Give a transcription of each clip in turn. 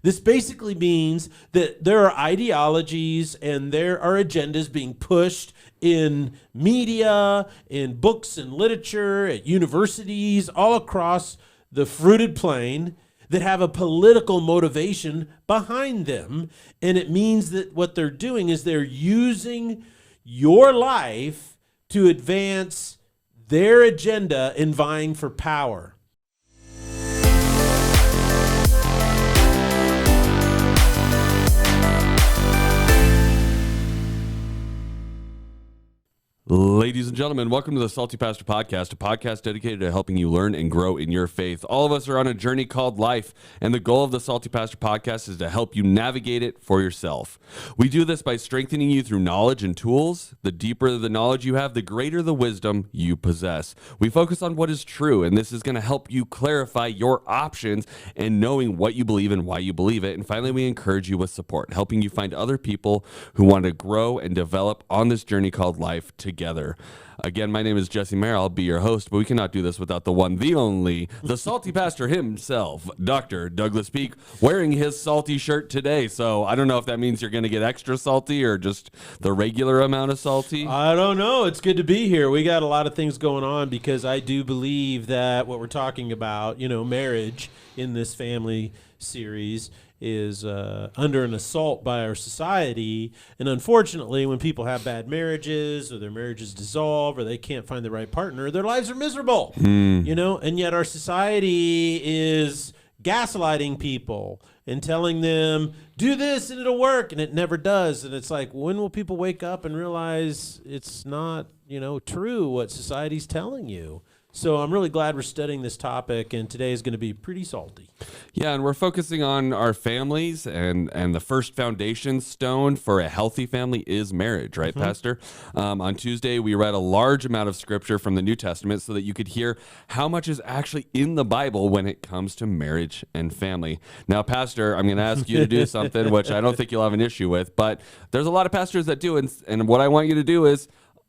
This basically means that there are ideologies and there are agendas being pushed in media, in books and literature, at universities, all across the fruited plain that have a political motivation behind them. And it means that what they're doing is they're using your life to advance their agenda in vying for power. Ladies and gentlemen, welcome to the Salty Pastor Podcast, a podcast dedicated to helping you learn and grow in your faith. All of us are on a journey called life, and the goal of the Salty Pastor Podcast is to help you navigate it for yourself. We do this by strengthening you through knowledge and tools. The deeper the knowledge you have, the greater the wisdom you possess. We focus on what is true, and this is going to help you clarify your options and knowing what you believe and why you believe it. And finally, we encourage you with support, helping you find other people who want to grow and develop on this journey called life together. Again, my name is Maher. I'll be your host, but we cannot do this without the one, the only, the salty pastor himself, Dr. Douglas Peake, wearing his salty shirt today. So I don't know if that means you're going to get extra salty or just the regular amount of salty. I don't know. It's good to be here. We got a lot of things going on because I do believe that what we're talking about, marriage in this family series is under an assault by our society. And unfortunately, when people have bad marriages or their marriages dissolve or they can't find the right partner, their lives are miserable, and yet our society is gaslighting people and telling them, do this and it'll work, and it never does. And it's like, when will people wake up and realize it's not, true what society's telling you? So I'm really glad we're studying this topic, and today is going to be pretty salty. Yeah, and we're focusing on our families, and the first foundation stone for a healthy family is marriage, right, Pastor? On Tuesday, we read a large amount of scripture from the New Testament so that you could hear how much is actually in the Bible when it comes to marriage and family. Now, Pastor, I'm going to ask you to do something which I don't think you'll have an issue with, but there's a lot of pastors that do, and what I want you to do is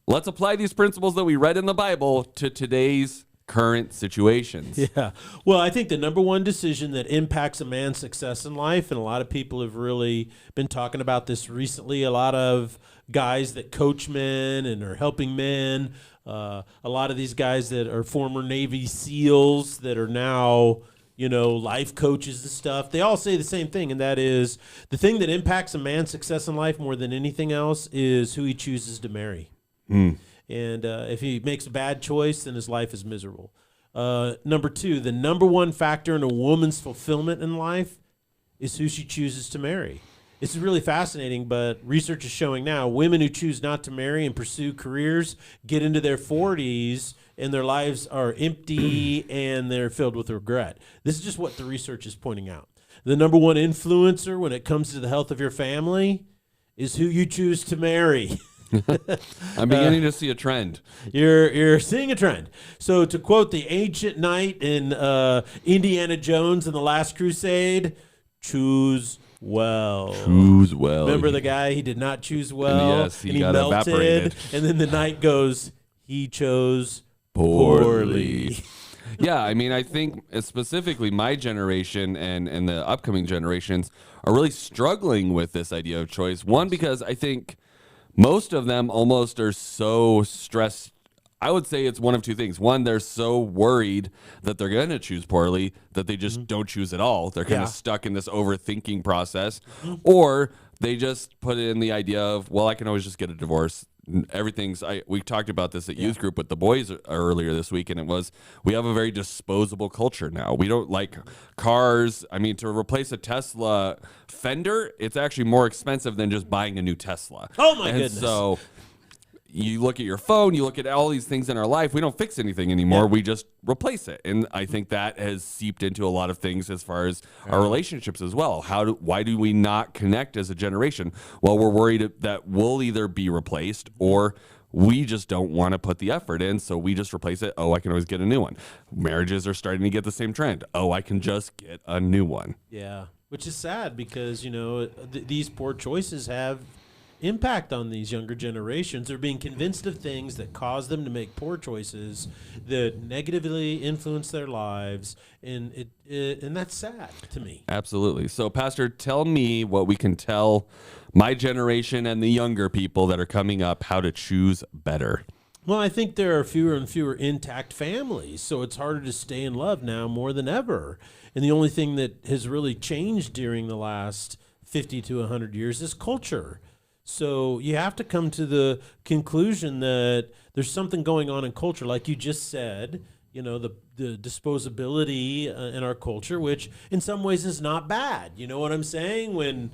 let's apply these principles that we read in the Bible to today's current situations. Yeah. Well, I think the number one decision that impacts a man's success in life, and a lot of people have really been talking about this recently, a lot of guys that coach men and are helping men, a lot of these guys that are former Navy SEALs that are now life coaches and stuff, they all say the same thing, and that is the thing that impacts a man's success in life more than anything else is who he chooses to marry. And if he makes a bad choice, then his life is miserable. Number two, the number one factor in a woman's fulfillment in life is who she chooses to marry. It's really fascinating, but research is showing now women who choose not to marry and pursue careers get into their 40s and their lives are empty and they're filled with regret. This is just what the research is pointing out. The number one influencer when it comes to the health of your family is who you choose to marry. I'm beginning to see a trend. You're seeing a trend. So to quote the ancient knight in Indiana Jones and the Last Crusade, choose well. Choose well. Remember the guy, he did not choose well. And yes, he got melted, evaporated. And then the knight goes, he chose poorly. Yeah, I mean, I think specifically my generation and the upcoming generations are really struggling with this idea of choice. One, because I think most of them almost are so stressed. I would say it's one of two things. One, they're so worried that they're going to choose poorly that they just don't choose at all. They're kind of stuck in this overthinking process. Or they just put in the idea of, well, I can always just get a divorce. We talked about this at youth group with the boys earlier this week, and it was, we have a very disposable culture now. We don't like cars. I mean, to replace a Tesla fender, it's actually more expensive than just buying a new Tesla. Oh my goodness. So you look at your phone, you look at all these things in our life, we don't fix anything anymore. We just replace it. And I think that has seeped into a lot of things as far as our relationships as well. Why do we not connect as a generation? Well, we're worried that we'll either be replaced or we just don't want to put the effort in, so we just replace it. Oh, I can always get a new one. Marriages are starting to get the same trend. Oh, I can just get a new one. Yeah, which is sad because, these poor choices have impact on these younger generations. They're being convinced of things that cause them to make poor choices that negatively influence their lives, and and that's sad to me. Absolutely. So, Pastor, tell me what we can tell my generation and the younger people that are coming up how to choose better. Well, I think there are fewer and fewer intact families, so it's harder to stay in love now more than ever. And the only thing that has really changed during the last 50 to 100 years is culture. So you have to come to the conclusion that there's something going on in culture, like you just said, the disposability in our culture, which in some ways is not bad. You know what I'm saying? When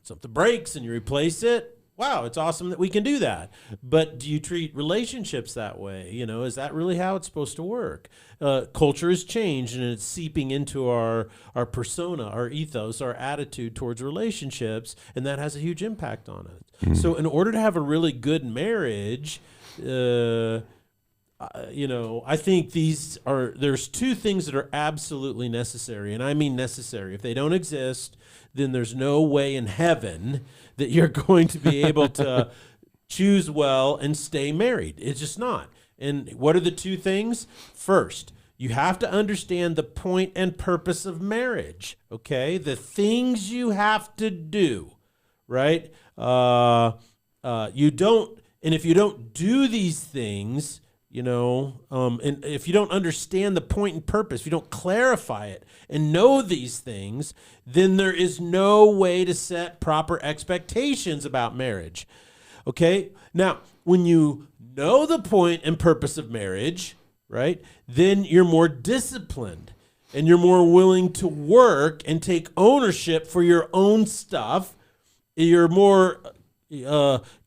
something breaks and you replace it, wow, it's awesome that we can do that. But do you treat relationships that way? Is that really how it's supposed to work? Culture has changed, and it's seeping into our persona, our ethos, our attitude towards relationships, and that has a huge impact on it. Mm-hmm. So in order to have a really good marriage, I think there's two things that are absolutely necessary, and I mean necessary. If they don't exist, then there's no way in heaven that you're going to be able to choose well and stay married. It's just not. And what are the two things? First, you have to understand the point and purpose of marriage, okay? The things you have to do, right? And if you don't do these things, and if you don't understand the point and purpose, if you don't clarify it and know these things, then there is no way to set proper expectations about marriage. Okay? Now, when you know the point and purpose of marriage, right, then you're more disciplined and you're more willing to work and take ownership for your own stuff. You're more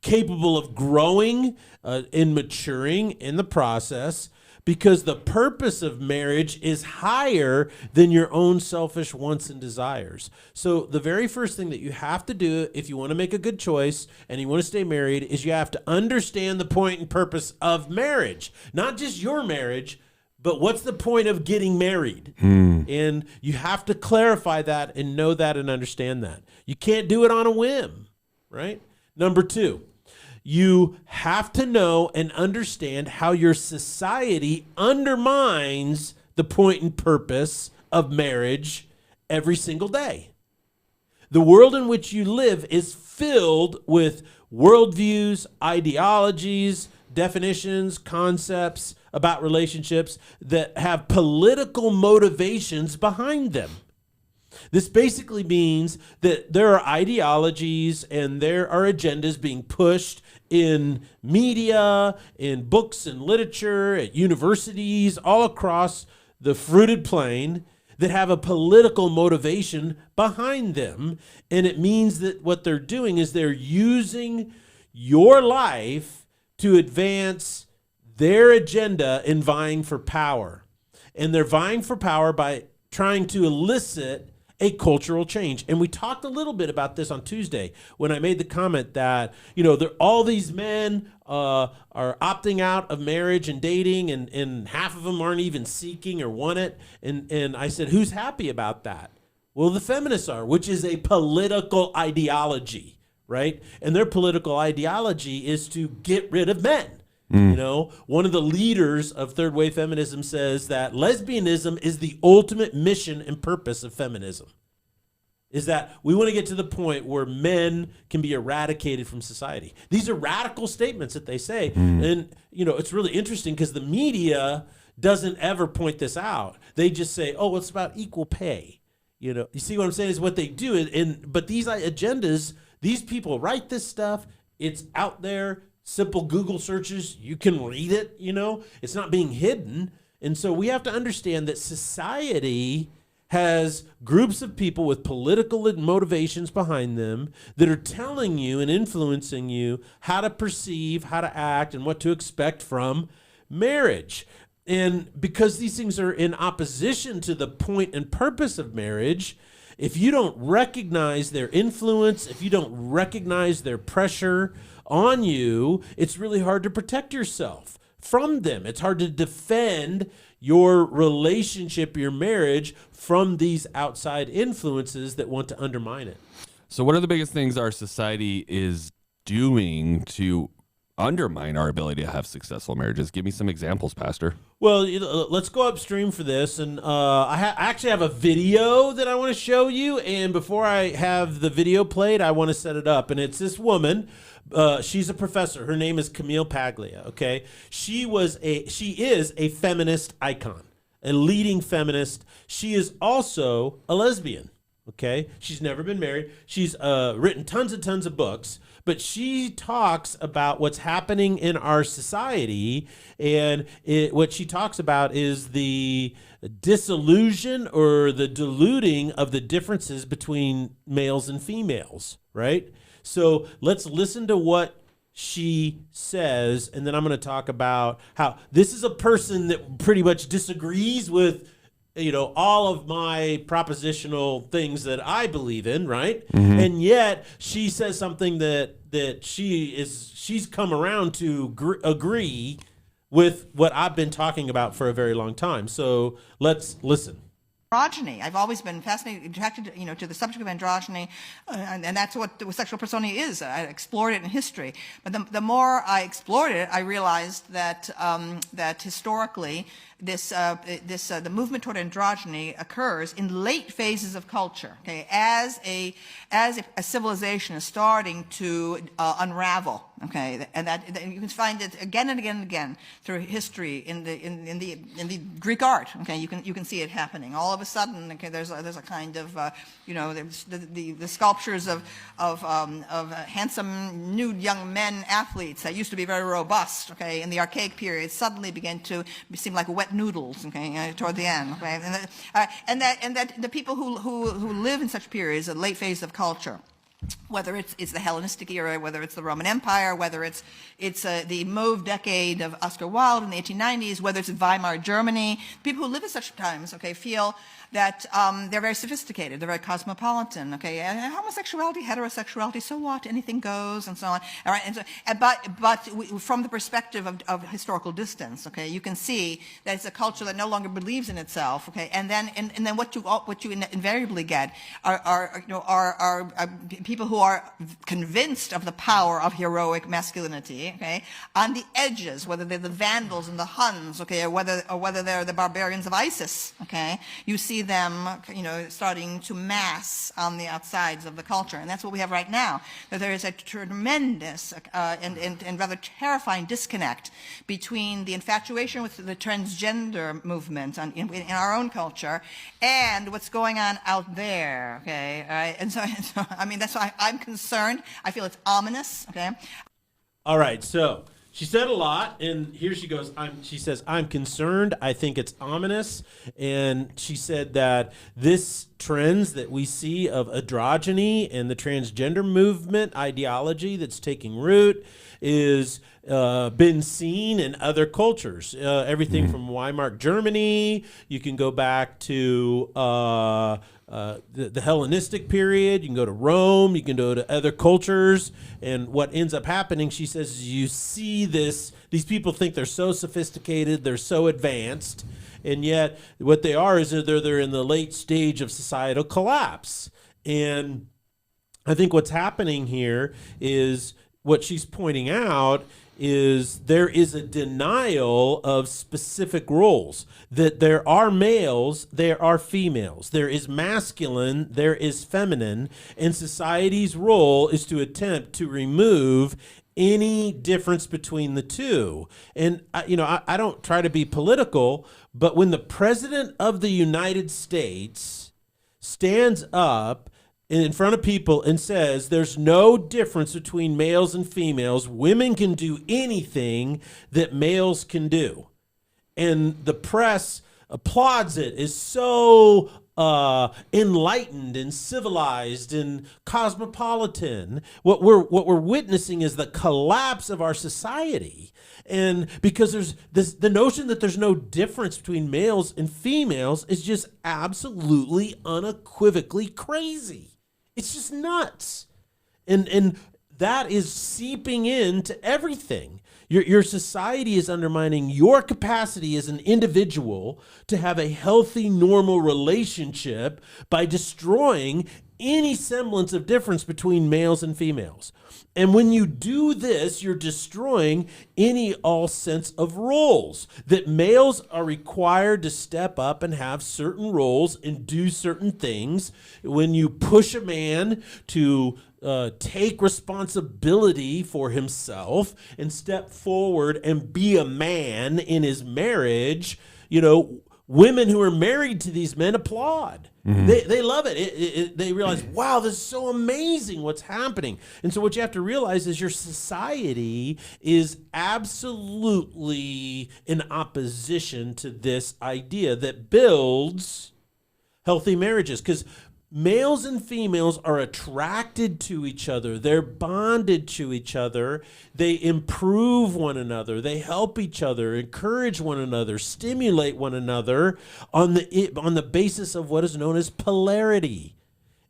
capable of growing and maturing in the process, because the purpose of marriage is higher than your own selfish wants and desires. So the very first thing that you have to do if you want to make a good choice and you want to stay married is you have to understand the point and purpose of marriage. Not just your marriage, but what's the point of getting married? And you have to clarify that and know that and understand that. You can't do it on a whim, right? Number two, you have to know and understand how your society undermines the point and purpose of marriage every single day. The world in which you live is filled with worldviews, ideologies, definitions, concepts about relationships that have political motivations behind them. This basically means that there are ideologies and there are agendas being pushed in media, in books and literature, at universities, all across the fruited plain that have a political motivation behind them. And it means that what they're doing is they're using your life to advance their agenda in vying for power. And they're vying for power by trying to elicit a cultural change. And we talked a little bit about this on Tuesday when I made the comment that, all these men are opting out of marriage and dating, and half of them aren't even seeking or want it. And I said, who's happy about that? Well, the feminists are, which is a political ideology, right? And their political ideology is to get rid of men. One of the leaders of third wave feminism says that lesbianism is the ultimate mission and purpose of feminism. Is that we want to get to the point where men can be eradicated from society. These are radical statements that they say. And, it's really interesting because the media doesn't ever point this out. They just say, oh, it's about equal pay. You see what I'm saying is what they do. But these agendas, these people write this stuff. It's out there. Simple Google searches, you can read it, it's not being hidden. And so we have to understand that society has groups of people with political motivations behind them that are telling you and influencing you how to perceive, how to act, and what to expect from marriage. And because these things are in opposition to the point and purpose of marriage, if you don't recognize their influence, if you don't recognize their pressure on you, it's really hard to protect yourself from them. It's hard to defend your relationship, your marriage, from these outside influences that want to undermine it. So what are the biggest things our society is doing to undermine our ability to have successful marriages? Give me some examples, Pastor. Well, let's go upstream for this, and I actually have a video that I want to show you. And before I have the video played, I want to set it up. And it's this woman. She's a professor. Her name is Camille Paglia. Okay, she is a feminist icon, a leading feminist. She is also a lesbian. Okay, she's never been married. She's written tons and tons of books, but she talks about what's happening in our society, and what she talks about is the disillusion or the diluting of the differences between males and females, right? So let's listen to what she says, and then I'm going to talk about how this is a person that pretty much disagrees with all of my propositional things that I believe in, right? Mm-hmm. And yet she says something that she's come around to agree with what I've been talking about for a very long time. So let's listen. Androgyny. I've always been fascinated, attracted, to the subject of androgyny, and that's what sexual personality is. I explored it in history, but the more I explored it, I realized that that historically, the movement toward androgyny occurs in late phases of culture. Okay, as a civilization is starting to unravel. Okay, and that you can find it again and again and again through history in the Greek art. Okay, you can see it happening all of a sudden. Okay, there's a kind of there's the sculptures of handsome nude young men athletes that used to be very robust. Okay, in the archaic period suddenly began to seem like wet noodles. Okay, toward the end. Okay, and that the people who live in such periods, a late phase of culture, whether it's the Hellenistic era, whether it's the Roman Empire, whether it's the Mauve decade of Oscar Wilde in the 1890s, whether it's Weimar Germany, people who live at such times, okay, feel that they're very sophisticated, they're very cosmopolitan, okay, homosexuality, heterosexuality, so what, anything goes, and so on. All right, and so, but from the perspective of historical distance, okay, you can see that it's a culture that no longer believes in itself, okay, and then what you invariably get are people who are convinced of the power of heroic masculinity, okay, on the edges, whether they're the Vandals and the Huns, okay, or whether they're the barbarians of ISIS, okay, you see them, starting to mass on the outsides of the culture. And that's what we have right now, that there is a tremendous and rather terrifying disconnect between the infatuation with the transgender movement in our own culture and what's going on out there, okay? All right? And so, I mean, that's why I'm concerned. I feel it's ominous, okay? All right, so she said a lot, and here she goes. She says, I'm concerned. I think it's ominous. And she said that this trends that we see of androgyny and the transgender movement ideology that's taking root is been seen in other cultures. Everything from Weimar Germany. You can go back to the Hellenistic period. You can go to Rome. You can go to other cultures. And what ends up happening, she says, is you see this. These people think they're so sophisticated. They're so advanced. And yet what they are is they're in the late stage of societal collapse. And I think what's happening here is what she's pointing out is there is a denial of specific roles, that there are males, there are females, there is masculine, there is feminine, and society's role is to attempt to remove any difference between the two. And I don't try to be political, but when the president of the United States stands up in front of people and says there's no difference between males and females, women can do anything that males can do, and the press applauds it, is so enlightened and civilized and cosmopolitan, what we're witnessing is the collapse of our society. And because there's the notion that there's no difference between males and females is just absolutely unequivocally crazy. It's just nuts. And that is seeping into everything. Your society is undermining your capacity as an individual to have a healthy, normal relationship by destroying any semblance of difference between males and females. And when you do this, you're destroying all sense of roles. That males are required to step up and have certain roles and do certain things. When you push a man to take responsibility for himself and step forward and be a man in his marriage, women who are married to these men applaud. Mm-hmm. They love it. They realize, wow, this is so amazing what's happening. And so what you have to realize is your society is absolutely in opposition to this idea that builds healthy marriages. Because males and females are attracted to each other. They're bonded to each other. They improve one another. They help each other, encourage one another, stimulate one another on the basis of what is known as polarity.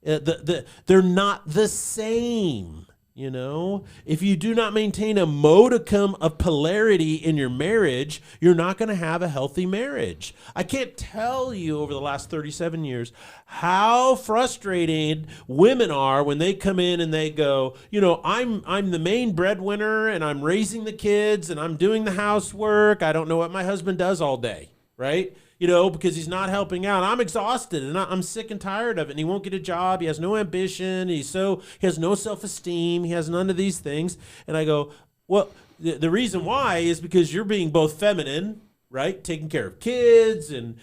They're not the same. If you do not maintain a modicum of polarity in your marriage, you're not going to have a healthy marriage. I can't tell you over the last 37 years how frustrated women are when they come in and they go, I'm the main breadwinner and I'm raising the kids and I'm doing the housework. I don't know what my husband does all day, right? Because he's not helping out. I'm exhausted and I'm sick and tired of it. And he won't get a job. He has no ambition. He has no self-esteem. He has none of these things. And I go, well, the reason why is because you're being both feminine, right? Taking care of kids and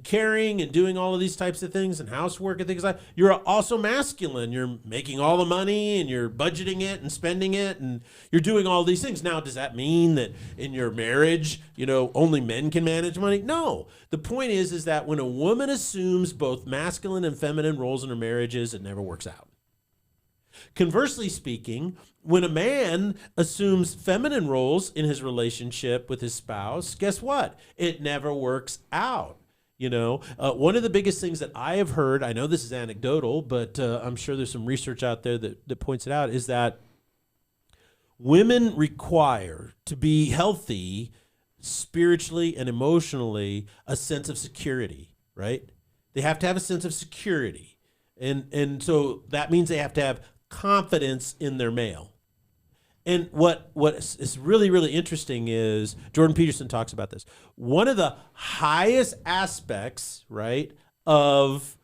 caring and doing all of these types of things and housework and things like that. You're also masculine. You're making all the money and you're budgeting it and spending it and you're doing all these things. Now, does that mean that in your marriage, only men can manage money? No. The point is that when a woman assumes both masculine and feminine roles in her marriages, it never works out. Conversely speaking, when a man assumes feminine roles in his relationship with his spouse, guess what? It never works out. One of the biggest things that I have heard, I know this is anecdotal, but I'm sure there's some research out there that points it out, is that women require to be healthy spiritually and emotionally a sense of security, right? They have to have a sense of security. And so that means they have to have confidence in their male. And what is really, really interesting is Jordan Peterson talks about this. One of the highest aspects, right, of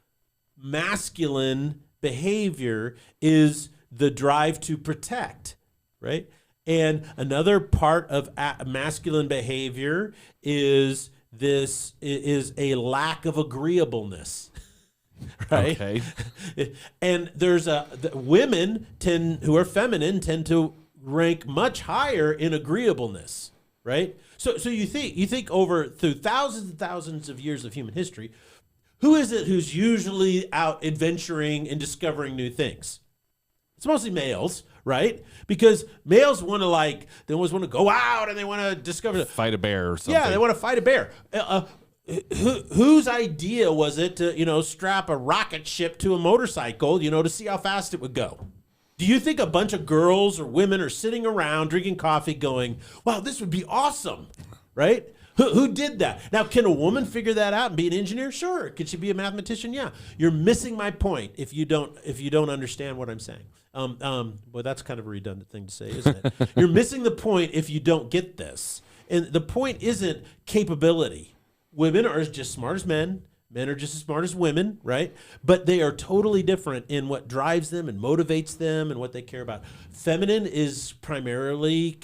masculine behavior is the drive to protect, right? And another part of masculine behavior is a lack of agreeableness. Right. Okay. And there's women who are feminine tend to rank much higher in agreeableness, right? So you think through thousands and thousands of years of human history, who is it who's usually out adventuring and discovering new things? It's mostly males, right? Because males they always want to go out and they want to discover fight a bear or something. Yeah, they want to fight a bear. Whose idea was it to, strap a rocket ship to a motorcycle, to see how fast it would go? Do you think a bunch of girls or women are sitting around drinking coffee going, wow, this would be awesome, right? Who did that? Now, can a woman figure that out and be an engineer? Sure. Could she be a mathematician? Yeah. You're missing my point if you don't understand what I'm saying. Well, that's kind of a redundant thing to say, isn't it? You're missing the point if you don't get this. And the point isn't capability. Women are just as smart as men. Men are just as smart as women, right? But they are totally different in what drives them and motivates them and what they care about. Feminine is primarily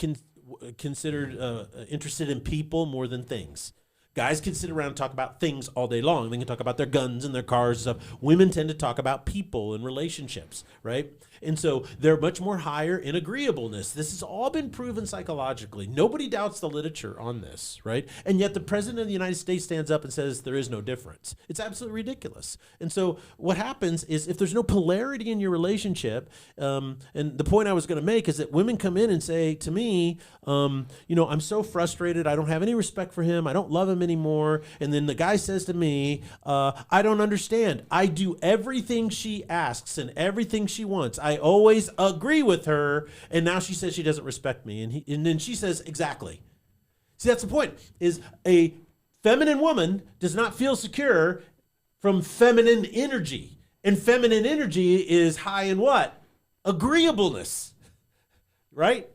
considered interested in people more than things. Guys can sit around and talk about things all day long. They can talk about their guns and their cars and stuff. Women tend to talk about people and relationships, right? And so they're much more higher in agreeableness. This has all been proven psychologically. Nobody doubts the literature on this, right? And yet the president of the United States stands up and says there is no difference. It's absolutely ridiculous. And so what happens is if there's no polarity in your relationship, and the point I was going to make is that women come in and say to me, I'm so frustrated. I don't have any respect for him. I don't love him anymore. And then the guy says to me, I don't understand. I do everything she asks and everything she wants. I always agree with her, and now she says she doesn't respect me. And then she says, exactly. See, that's the point, is a feminine woman does not feel secure from feminine energy. And feminine energy is high in what? Agreeableness, right?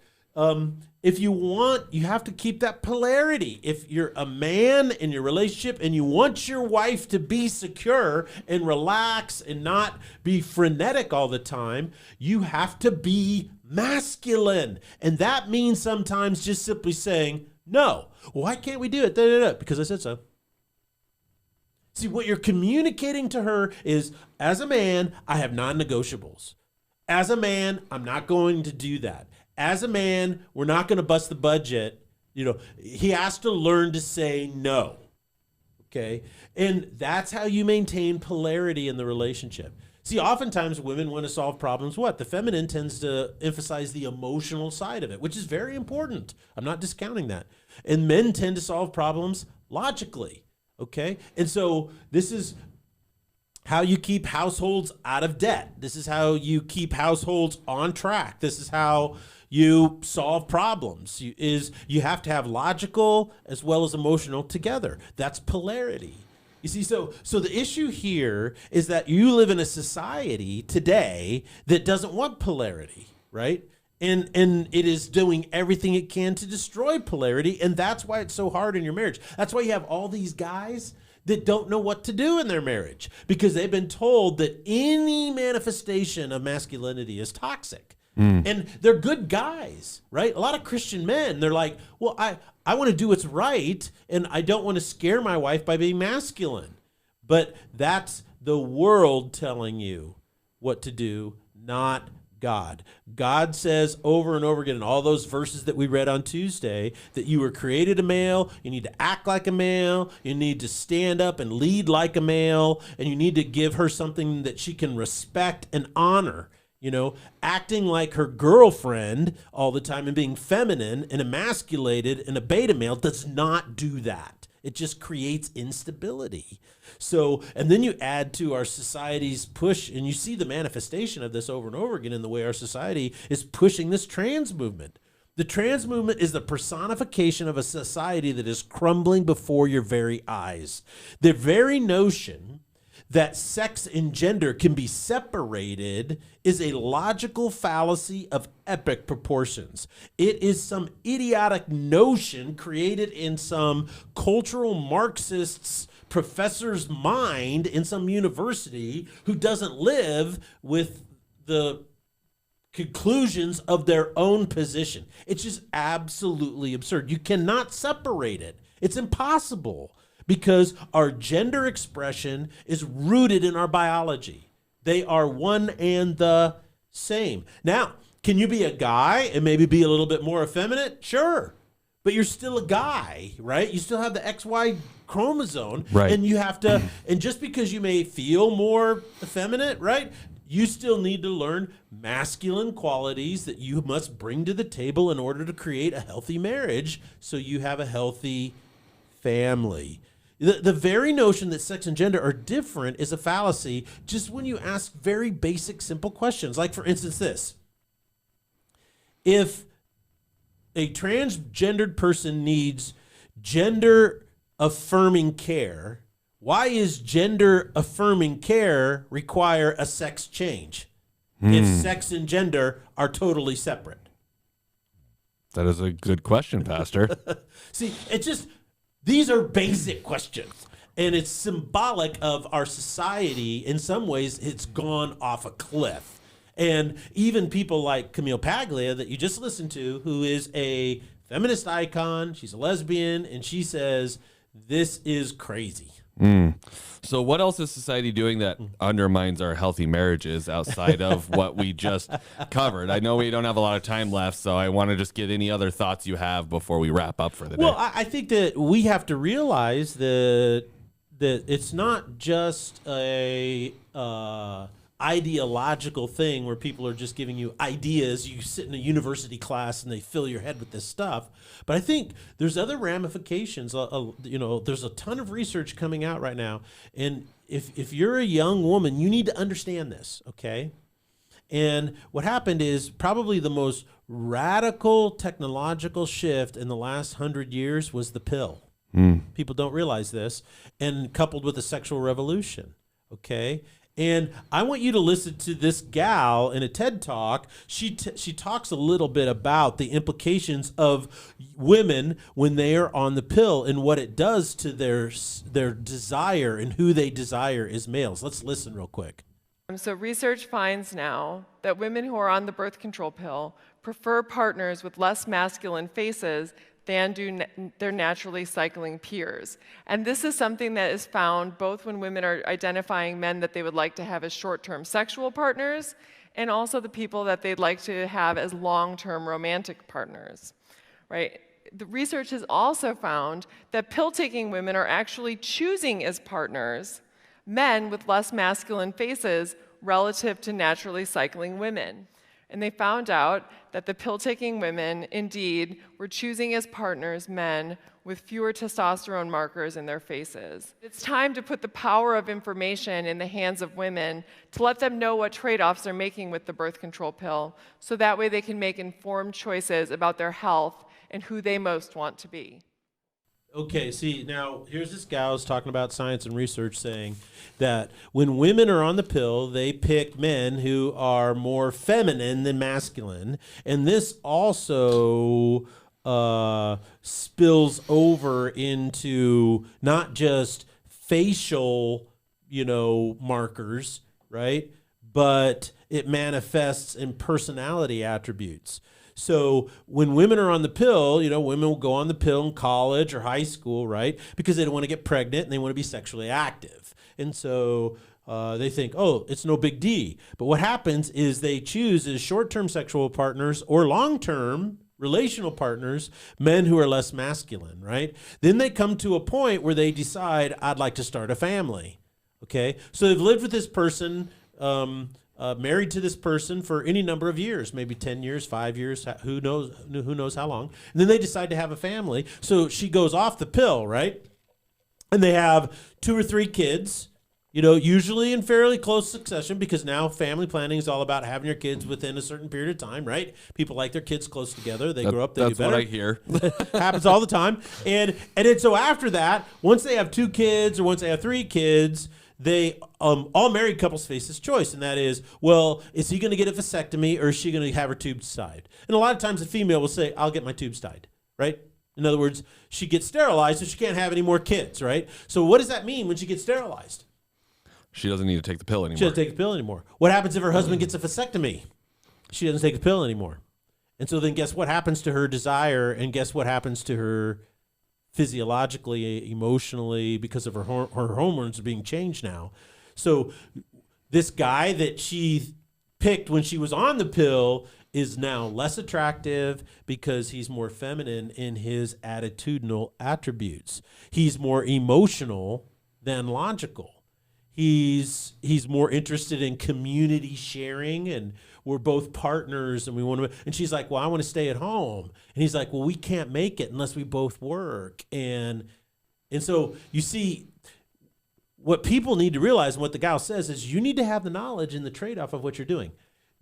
If you want, you have to keep that polarity. If you're a man in your relationship and you want your wife to be secure and relax and not be frenetic all the time, you have to be masculine. And that means sometimes just simply saying, no. Why can't we do it? Da, da, da. Because I said so. See, what you're communicating to her is, as a man, I have non-negotiables. As a man, I'm not going to do that. As a man, we're not going to bust the budget. You know, he has to learn to say no. Okay? And that's how you maintain polarity in the relationship. See, oftentimes women want to solve problems. What? The feminine tends to emphasize the emotional side of it, which is very important. I'm not discounting that. And men tend to solve problems logically. Okay? And so this is how you keep households out of debt. This is how you keep households on track. This is how you solve problems. You have to have logical as well as emotional together. That's polarity. You see, so the issue here is that you live in a society today that doesn't want polarity, right? And it is doing everything it can to destroy polarity, and that's why it's so hard in your marriage. That's why you have all these guys that don't know what to do in their marriage because they've been told that any manifestation of masculinity is toxic. And they're good guys, right? A lot of Christian men, they're like, well, I want to do what's right, and I don't want to scare my wife by being masculine. But that's the world telling you what to do, not God. God says over and over again in all those verses that we read on Tuesday that you were created a male, you need to act like a male, you need to stand up and lead like a male, and you need to give her something that she can respect and honor. You know, acting like her girlfriend all the time and being feminine and emasculated and a beta male does not do that. It just creates instability. So, and then you add to our society's push, and you see the manifestation of this over and over again in the way our society is pushing this trans movement. The trans movement is the personification of a society that is crumbling before your very eyes. The very notion that sex and gender can be separated is a logical fallacy of epic proportions. It is some idiotic notion created in some cultural Marxist's professor's mind in some university who doesn't live with the conclusions of their own position. It's just absolutely absurd. You cannot separate it. It's impossible. Because our gender expression is rooted in our biology. They are one and the same. Now, can you be a guy and maybe be a little bit more effeminate? Sure. But you're still a guy, right? You still have the XY chromosome. Right. And you have to, and just because you may feel more effeminate, right? You still need to learn masculine qualities that you must bring to the table in order to create a healthy marriage so you have a healthy family. The very notion that sex and gender are different is a fallacy just when you ask very basic, simple questions. Like, for instance, this. If a transgendered person needs gender-affirming care, why is gender-affirming care require a sex change if sex and gender are totally separate? That is a good question, Pastor. See, it's just... These are basic questions, and it's symbolic of our society. In some ways, it's gone off a cliff. And even people like Camille Paglia that you just listened to, who is a feminist icon, she's a lesbian, and she says, this is crazy. So what else is society doing that undermines our healthy marriages outside of what we just covered? I know we don't have a lot of time left, so I want to just get any other thoughts you have before we wrap up for the day. Well, I think that we have to realize that it's not just a ideological thing where people are just giving you ideas. You sit in a university class and they fill your head with this stuff. But I think there's other ramifications. There's a ton of research coming out right now. And if you're a young woman, you need to understand this, okay? And what happened is probably the most radical technological shift in the last 100 years was the pill. People don't realize this. And coupled with the sexual revolution, okay? And I want you to listen to this gal in a TED Talk. She talks a little bit about the implications of women when they are on the pill and what it does to their desire and who they desire as males. Let's listen real quick. So research finds now that women who are on the birth control pill prefer partners with less masculine faces than do their naturally cycling peers. And this is something that is found both when women are identifying men that they would like to have as short-term sexual partners, and also the people that they'd like to have as long-term romantic partners, right? The research has also found that pill-taking women are actually choosing as partners men with less masculine faces relative to naturally cycling women. And they found out that the pill-taking women, indeed, were choosing as partners men with fewer testosterone markers in their faces. It's time to put the power of information in the hands of women to let them know what trade-offs they're making with the birth control pill, so that way they can make informed choices about their health and who they most want to be. Okay, see, now here's this gal who's talking about science and research saying that when women are on the pill, they pick men who are more feminine than masculine. And this also spills over into not just facial, markers, right? But it manifests in personality attributes. So when women are on the pill, women will go on the pill in college or high school, right? Because they don't want to get pregnant and they want to be sexually active. And so they think, oh, it's no big deal. But what happens is they choose as short-term sexual partners or long-term relational partners, men who are less masculine, right? Then they come to a point where they decide, I'd like to start a family, okay? So they've lived with this person, married to this person for any number of years, maybe 10 years, 5 years, who knows how long. And then they decide to have a family. So she goes off the pill, right? And they have 2 or 3 kids, usually in fairly close succession, because now family planning is all about having your kids within a certain period of time, right? People like their kids close together. They grow up, they do better. That's what I hear. Happens all the time. And then so after that, once they have 2 kids or once they have 3 kids, they all married couples face this choice, and that is, well, is he going to get a vasectomy or is she going to have her tubes tied? And a lot of times the female will say, I'll get my tubes tied, right? In other words, she gets sterilized so she can't have any more kids, right? So what does that mean when she gets sterilized? She doesn't need to take the pill anymore. She doesn't take the pill anymore. What happens if her husband gets a vasectomy? She doesn't take the pill anymore. And so then guess what happens to her desire, and guess what happens to her physiologically, emotionally, because of her hormones are being changed now. So this guy that she picked when she was on the pill is now less attractive because he's more feminine in his attitudinal attributes. He's more emotional than logical. He's more interested in community sharing, and we're both partners, and we want to. And she's like, "Well, I want to stay at home," and he's like, "Well, we can't make it unless we both work." And so you see, what people need to realize, and what the gal says is, you need to have the knowledge and the trade-off of what you're doing.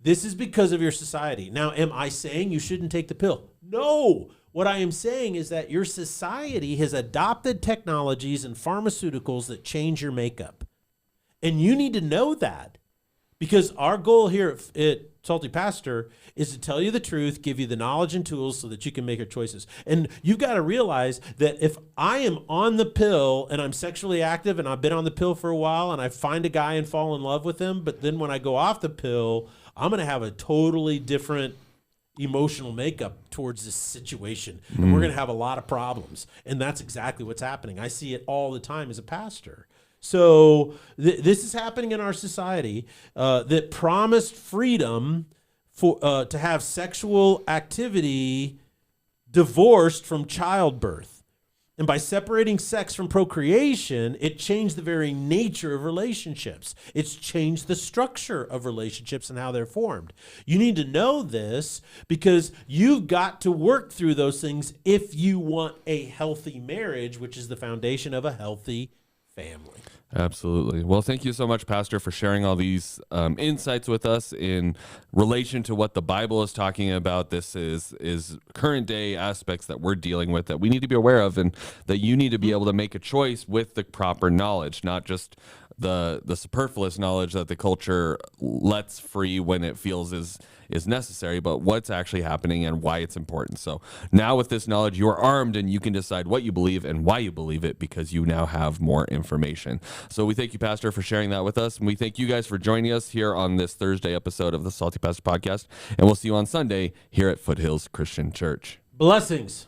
This is because of your society. Now, am I saying you shouldn't take the pill? No. What I am saying is that your society has adopted technologies and pharmaceuticals that change your makeup. And you need to know that, because our goal here at Salty Pastor is to tell you the truth, give you the knowledge and tools so that you can make your choices. And you've got to realize that if I am on the pill and I'm sexually active and I've been on the pill for a while and I find a guy and fall in love with him, but then when I go off the pill, I'm going to have a totally different emotional makeup towards this situation. And we're going to have a lot of problems. And that's exactly what's happening. I see it all the time as a pastor. So this is happening in our society that promised freedom for to have sexual activity divorced from childbirth. And by separating sex from procreation, it changed the very nature of relationships. It's changed the structure of relationships and how they're formed. You need to know this because you've got to work through those things if you want a healthy marriage, which is the foundation of a healthy family. Absolutely. Well, thank you so much, Pastor, for sharing all these insights with us in relation to what the Bible is talking about. This is current day aspects that we're dealing with that we need to be aware of, and that you need to be able to make a choice with the proper knowledge, not just the superfluous knowledge that the culture lets free when it feels is necessary, but what's actually happening and why it's important. So now with this knowledge, you're armed and you can decide what you believe and why you believe it, because you now have more information. So we thank you, Pastor, for sharing that with us. And we thank you guys for joining us here on this Thursday episode of the Salty Pastor Podcast. And we'll see you on Sunday here at Foothills Christian Church. Blessings.